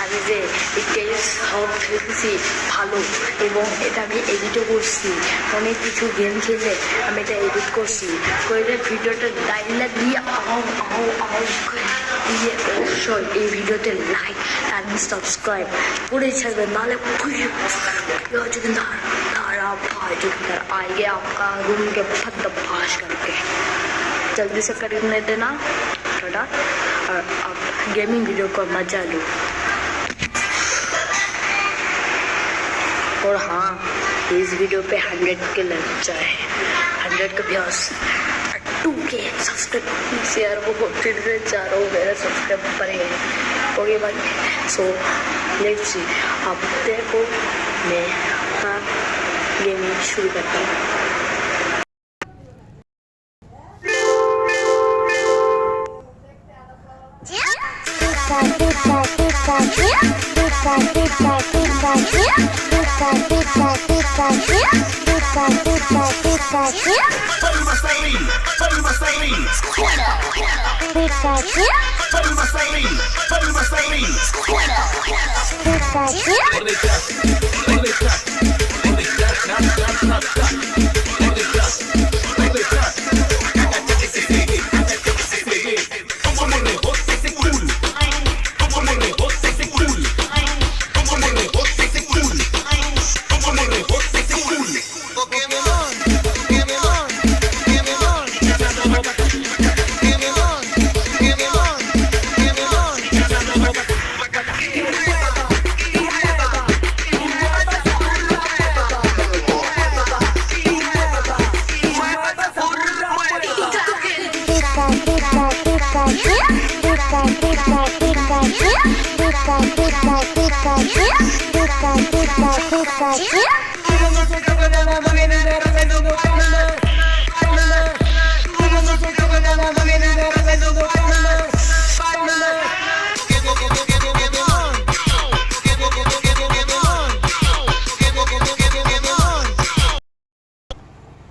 আমি যে সব খেলছি ভালো এবং এটা আমি এডিটও করছি, অনেক কিছু গেম খেলে আমি এটা এডিট করছি করে ভিডিওটা ডাইলাগ দিয়ে দিয়ে অবশ্যই এই ভিডিওতে লাইক অ্যান্ড সাবস্ক্রাইব করে ছাড়বেন, नाले धारा भाई जो आएंगे आपका रूम के फटाफाश करके जल्दी से करने देना थोड़ा और अब गेमिंग वीडियो को मजा लो। और हाँ, इस वीडियो पे 100 के लग जाए, 100 का व्यूज 2K सब्सक्राइब शेयर वो 4 मेरे सब्सक्राइब करेंगे। ओके भाई, सो लेट्स सी, अब देखो मैं गेमिंग शुरू करता हूँ।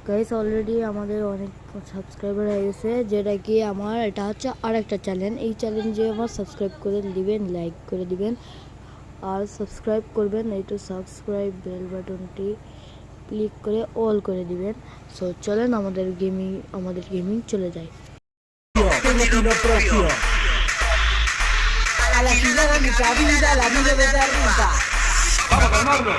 গাইস অলরেডি আমাদের অনেক সাবস্ক্রাইবার হয়ে গেছে, যেটা কি আমার এটা হচ্ছে আরেকটা চ্যালেঞ্জ। এই চ্যালেঞ্জে আমার সাবস্ক্রাইব করে দিবেন, লাইক করে দিবেন আর সাবস্ক্রাইব করবেন, একটু সাবস্ক্রাইব বেল বাটনটি ক্লিক করে অল করে দিবেন। সো চলেন আমাদের গেমিং চলে যায়। A la ciudad de nuestra vida, la vida de arriba. Vamos a calmarlo.